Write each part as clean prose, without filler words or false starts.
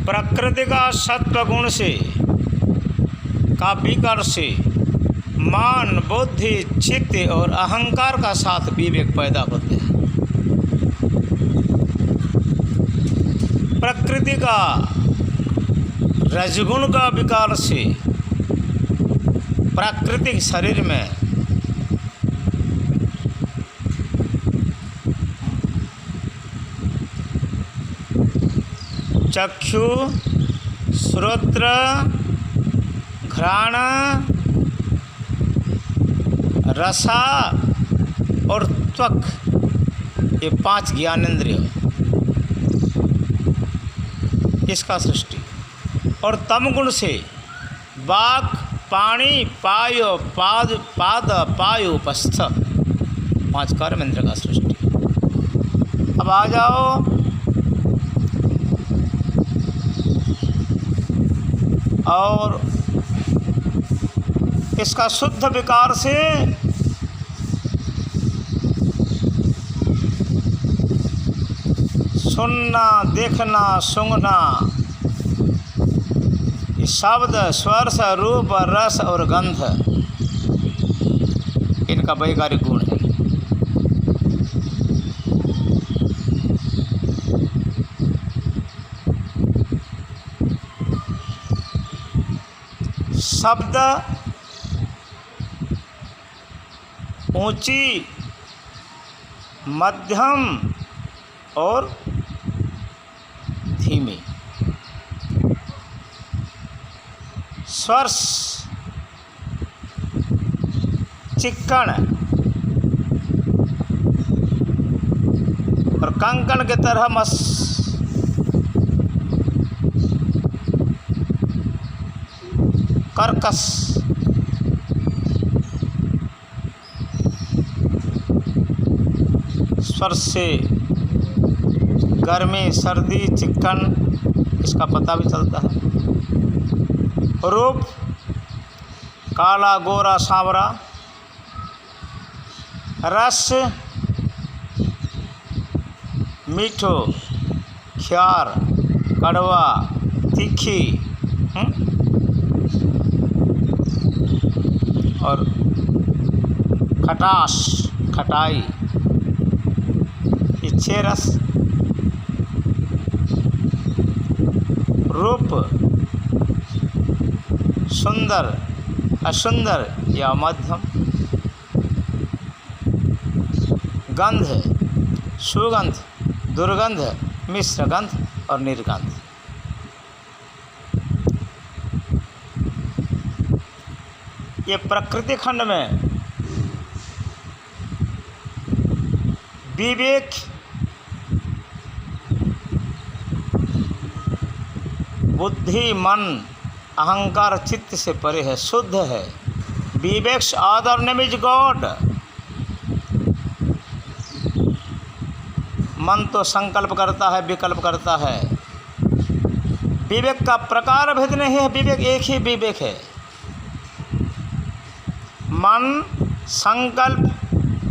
प्रकृति का सत्व गुण से का विकार से मान, बुद्धि, चित्त और अहंकार का साथ विवेक पैदा होते हैं। प्रकृति का रजगुण का विकार से प्राकृतिक शरीर में चक्षु, श्रोत्र, घ्राण, रसा और त्वक, ये 5 ज्ञानेंद्रिय इसका सृष्टि। और तम गुण से वाक, पाणी, पायो, पाद, पायो, उपस्थ, 5 कर्मेंद्र का सृष्टि। अब आ जाओ और इसका शुद्ध विकार से सुनना, देखना, सूंघना, शब्द, स्पर्श, रूप, रस और गंध, इनका वैकारिक गुण है। शब्द ऊंची, मध्यम और धीमी। स्पर्श चिक्कण और कंकण के तरह मस। कर्कश स्पर्श से गर्मी, सर्दी, चिक्कन इसका पता भी चलता है। रूप काला, गोरा, सांवरा। रस मीठो, ख्यार, कड़वा, तीखी। और खटास, खटाई, ये 6 रस। रूप सुंदर, असुंदर या मध्यम। गंध सुगंध, दुर्गंध, मिश्र गंध और निर्गंध। ये प्रकृति खंड में विवेक बुद्धि, मन, अहंकार, चित्त से परे है, शुद्ध है। Vivax other name is God. मन तो संकल्प करता है, विकल्प करता है। विवेक का प्रकार भेद नहीं है, विवेक एक ही विवेक है। मन, संकल्प,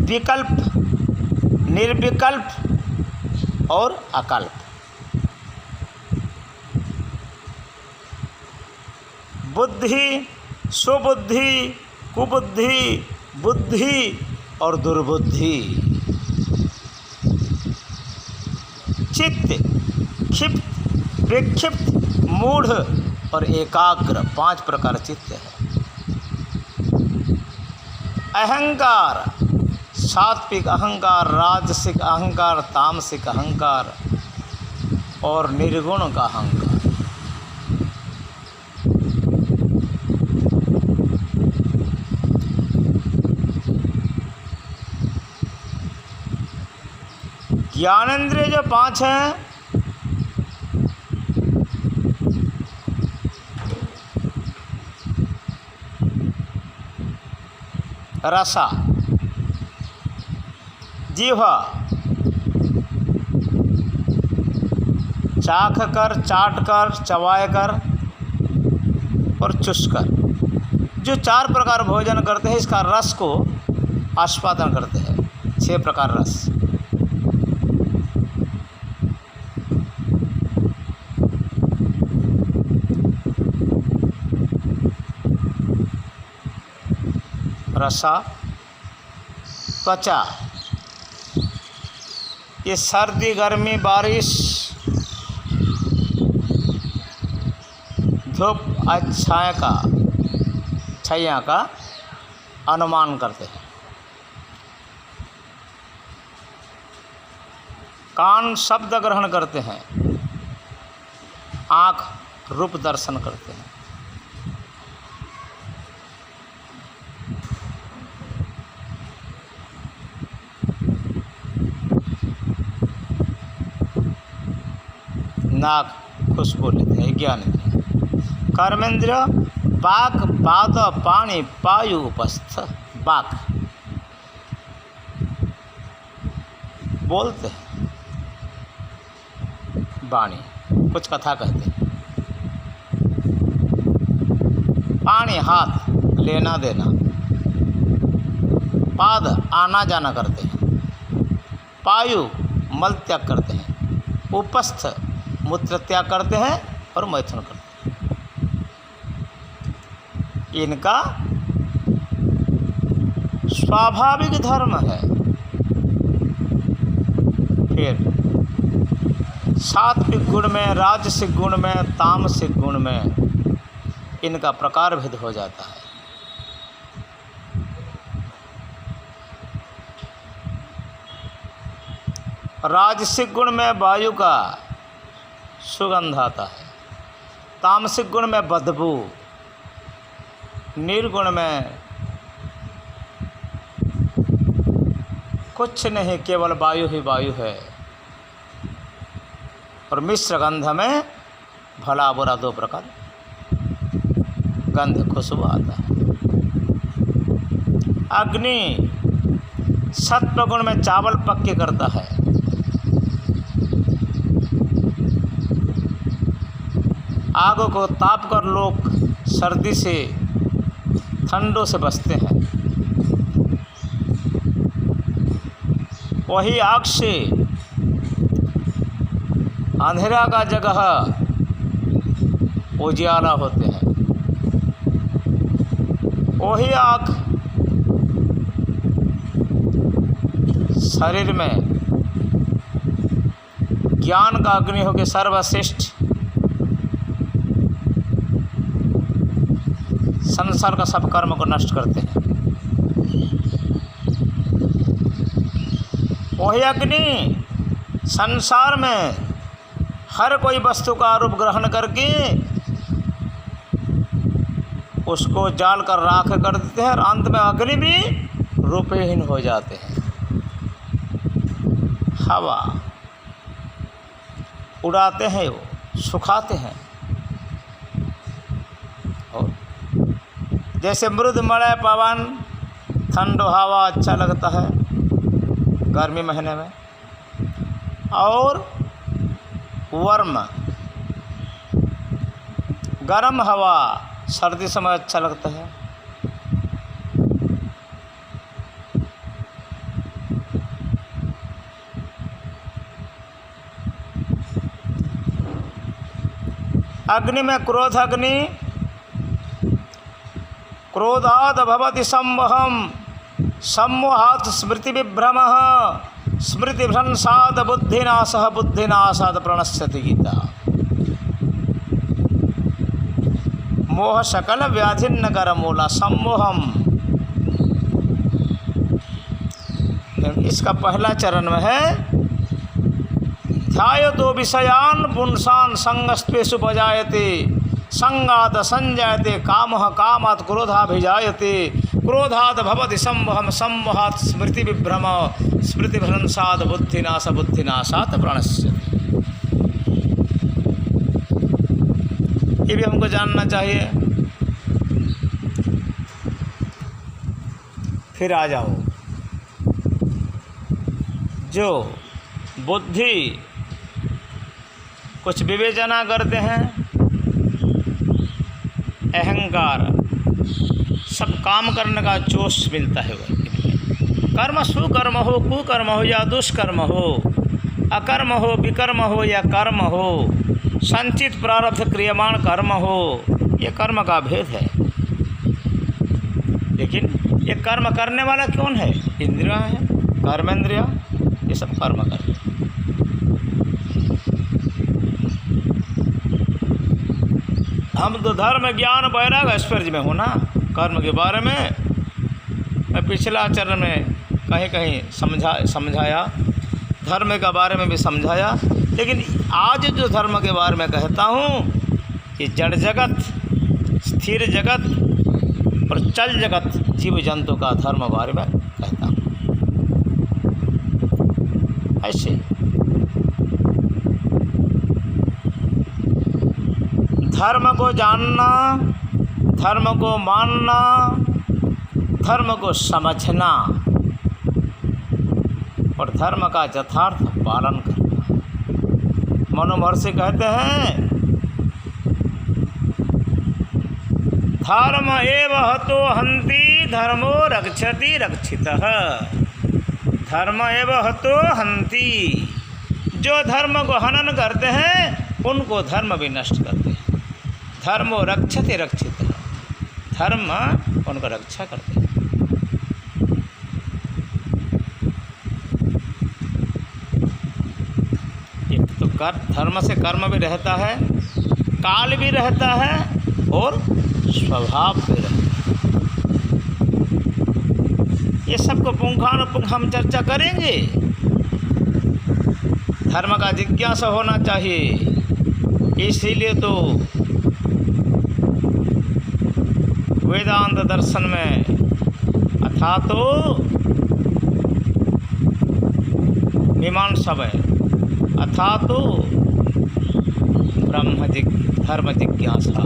विकल्प, निर्विकल्प और अकल्प। बुद्धि, सुबुद्धि, कुबुद्धि, बुद्धि और दुर्बुद्धि। चित्त, क्षिप्त, विक्षिप्त, मूढ़ और एकाग्र, 5 प्रकार चित्त है। अहंकार, सात्विक अहंकार, राजसिक अहंकार, तामसिक अहंकार और निर्गुण का अहंकार। ज्ञानेंद्रिय जो 5 हैं, रसा, जीवा, चाख कर, चाट कर, चबाए कर और चुस कर। जो 4 प्रकार भोजन करते हैं, इसका रस को आस्वादन करते हैं। 6 प्रकार रस। रसा, त्वचा, ये सर्दी गर्मी बारिश धूप छाया का अनुमान करते हैं। कान शब्द ग्रहण करते हैं, आँख रूप दर्शन करते हैं। नाक खुशबू लेते हैं, ज्ञान लेते हैं। कर्मेंद्र वाक, पाद, पानी, पायु, उपस्थ। वाक बोलते हैं, वाणी कुछ कथा कहते हैं। पानी हाथ, लेना देना। पाद आना जाना करते हैं। पायु मल त्याग करते हैं। उपस्थ मूत्र त्याग करते हैं और मैथुन करते हैं। इनका स्वाभाविक धर्म है। फिर सात्विक गुण में, राजसिक गुण में, तामसिक गुण में इनका प्रकार भेद हो जाता है। राजसिक गुण में वायु का सुगंध आता है, तामसिक गुण में बदबू, निर्गुण में कुछ नहीं, केवल वायु ही वायु है। और मिश्र गंध में भला बुरा दो प्रकार गंध खुशबू आता है। अग्नि सत्व गुण में चावल पक्के करता है। आग को ताप कर लोग सर्दी से, ठंडों से बचते हैं। वही आग से अंधेरा का जगह उजियाला होते हैं। वही आग शरीर में ज्ञान का अग्नि होकर सर्वश्रेष्ठ संसार का सब कर्म को नष्ट करते हैं। वही अग्नि संसार में हर कोई वस्तु का रूप ग्रहण करके उसको जाल कर राख कर देते हैं और अंत में अग्नि भी रूपहीन हो जाते हैं। हवा उड़ाते हैं, वो सुखाते हैं। और जैसे मृद मलय पवन, ठंडो हवा अच्छा लगता है गर्मी महीने में, और वर्म गर्म हवा सर्दी समय अच्छा लगता है। अग्नि में क्रोध अग्नि, क्रोधाद भवति सम्मोहम, सम्मोहात् स्मृति विभ्रमः, स्मृति भ्रंशाद बुद्धिनाशः, बुद्धिनाशाद प्रणश्यति। गीता। मोह सकल व्याधिन्नकर मूला सम्मोहम। इसका पहला चरण में है ध्यायतो विषयान पुंसान संगस्त्वेषु उपजायते, संगात संजायते, कामः कामात् क्रोधाभिजायते, क्रोधात् भवति सम्मोहम, सम्मोहात् स्मृति विभ्रम, स्मृति भ्रंशात् बुद्धिनाश, बुद्धिनाशात् प्रणश्यति। ये भी हमको जानना चाहिए। फिर आ जाओ, जो बुद्धि कुछ विवेचना करते हैं, अहंकार, सब काम करने का जोश मिलता है। वह कर्म सुकर्म हो, कुकर्म हो या दुष्कर्म हो, अकर्म हो, विकर्म हो या कर्म हो, संचित प्रारब्ध क्रियमाण कर्म हो, ये कर्म का भेद है। लेकिन ये कर्म करने वाला कौन है? इंद्रिया है, कर्मेंद्रिया, ये सब कर्म करते हैं। हम तो धर्म ज्ञान वैराग ऐश्वर्य में हो ना। कर्म के बारे में मैं पिछला चरण में कहीं कहीं समझाया, धर्म के बारे में भी समझाया, लेकिन आज जो धर्म के बारे में कहता हूँ कि जड़ जगत, स्थिर जगत और चल जगत, जीव जंतु का धर्म बारे में कहता हूँ। ऐसे धर्म को जानना, धर्म को मानना, धर्म को समझना और धर्म का यथार्थ पालन करना। मनोमहर्षि कहते हैं धर्म एव हतो हन्ति धर्मो रक्षति रक्षितः। धर्म एव हतो हन्ति, जो धर्म को हनन करते हैं उनको धर्म भी नष्ट करते हैं। धर्मो रक्षति रक्षितः, धर्म उनका रक्षा करते हैं। एक तो धर्म से कर्म भी रहता है, काल भी रहता है और स्वभाव भी रहता है। ये सबको पुंखानुपुंख हम चर्चा करेंगे। धर्म का जिज्ञासा होना चाहिए, इसीलिए तो वेदांत दर्शन में अथा तो मीमांसा है, अथा तो धर्म जिज्ञासा,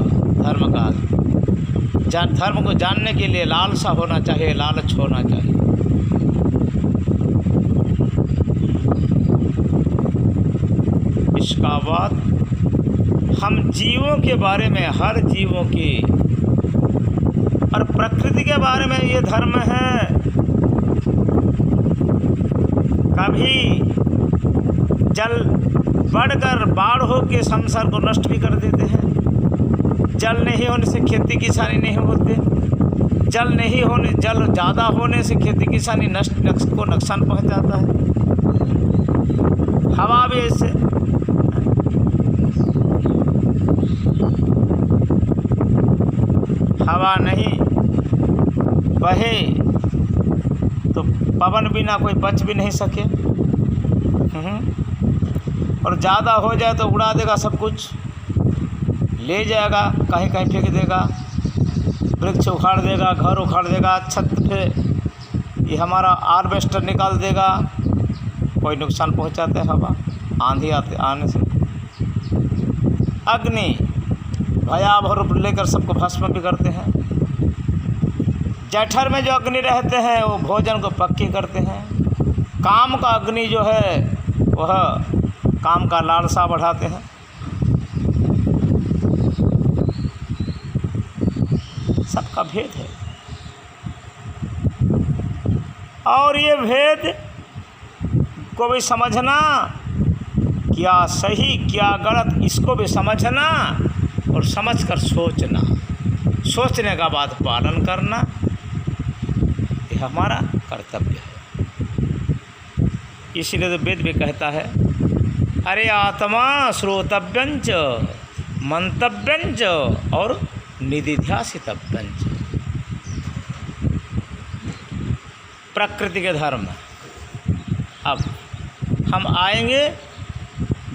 धर्म को जानने के लिए लालसा होना चाहिए, लालच होना चाहिए। इसका बाद हम जीवों के बारे में, हर जीवों की और प्रकृति के बारे में ये धर्म है। कभी जल बढ़कर बाढ़ हो के संसार को नष्ट भी कर देते हैं। जल नहीं होने से खेती किसानी नहीं होते, जल ज़्यादा होने से खेती किसानी को नुकसान पहुंचाता है। हवा भी ऐसे, हवा नहीं बहे तो पवन बिना कोई बच भी नहीं सके, और ज़्यादा हो जाए तो उड़ा देगा, सब कुछ ले जाएगा, कहीं कहीं फेंक देगा, वृक्ष उखाड़ देगा, घर उखाड़ देगा, छत पे ये हमारा हार्वेस्टर निकाल देगा, कोई नुकसान पहुंचाते है हवा, आंधी आने से। अग्नि भयावह रूप लेकर सबको भस्म भी करते हैं। जठर में जो अग्नि रहते हैं वो भोजन को पक्की करते हैं। काम का अग्नि जो है वह काम का लालसा बढ़ाते हैं। सबका भेद है और ये भेद को भी समझना, क्या सही क्या गलत इसको भी समझना और समझकर सोचना, सोचने का बाद पालन करना, ये हमारा कर्तव्य है। इसीलिए तो वेद भी कहता है अरे आत्मा श्रोतव्यंच मंतव्यंच और निधिध्यासितव्यंच। प्रकृति के धर्म। अब हम आएंगे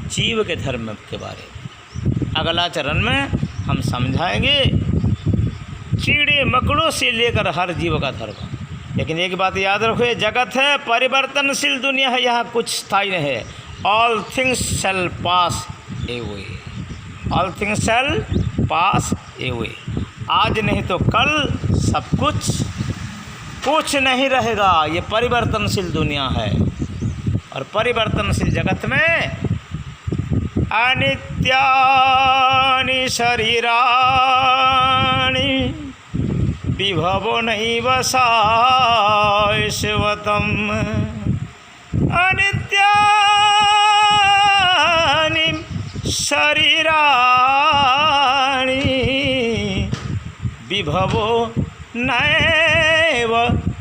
जीव के धर्म के बारे में। अगला चरण में हम समझाएंगे कीड़े मकड़ों से लेकर हर जीव का धर्म। लेकिन एक बात याद रखो, ये जगत है, परिवर्तनशील दुनिया है, यहाँ कुछ स्थायी नहीं है। ऑल थिंग्स शैल पास अवे, ऑल थिंग्स शैल पास अवे। आज नहीं तो कल सब कुछ नहीं रहेगा। ये परिवर्तनशील दुनिया है और परिवर्तनशील जगत में अनित्यानि शरीराणि विभवो नैव शाश्वतम्। अनित्यानि शरीराणि विभवो नैव नैव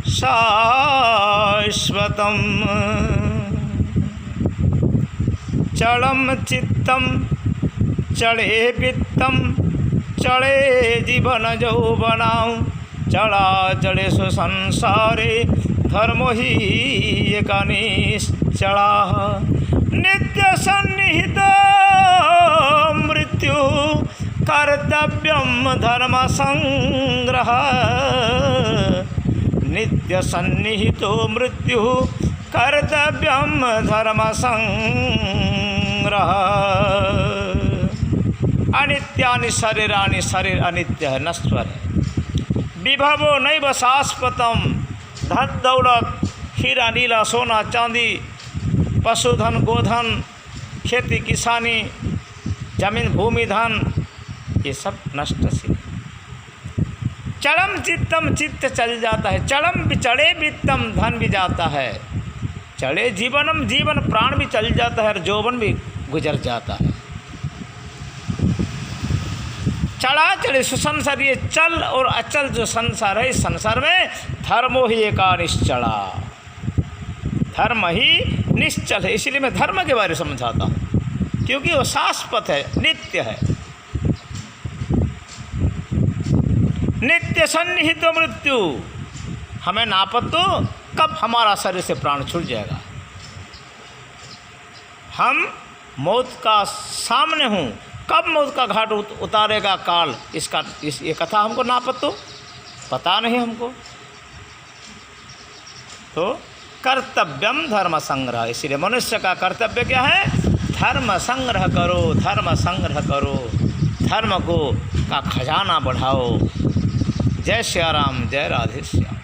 शाश्वतम् चलं चित्तं चले वित्तं चले जीवन यौवनां चलाचलेषु संसारे धर्मो हि एका निश्चलः नित्यसन्निहितो मृत्यु कर्तव्यं धर्मसंग्रह नित्यसन्निहितो मृत्यु कर्तव्यं धर्मसंग्रह अनित्यानि शरीराणि शरीर अनित्य है नश्वर है विभवो नैव शाश्वतम धन दौलत हीरा नीला सोना चांदी पशुधन गोधन खेती किसानी जमीन भूमि धन ये सब नष्टशील। चरम चित्तम चित्त चल जाता है चरम चढ़े वित्तम धन भी जाता है चढ़े जीवनम जीवन प्राण भी चल जाता है और यौवन भी गुजर जाता है। चढ़ा चढ़े सुसंसार ये चल और अचल जो संसार है इस संसार में धर्मो ही एका निश्चला धर्म ही निश्चल है इसलिए मैं धर्म के बारे में समझाता हूँ क्योंकि वो शाश्वत है नित्य है। नित्य सन्निहित मृत्यु हमें नापतो कब हमारा शरीर से प्राण छूट जाएगा हम मौत का सामने हूँ कब मौत का घाट उतारेगा काल ये कथा हमको नापतो पता नहीं हमको। तो कर्तव्यम धर्म संग्रह इसीलिए मनुष्य का कर्तव्य क्या है धर्म संग्रह करो धर्म को का खजाना बढ़ाओ। जय श्री राम जय राधे श्याम।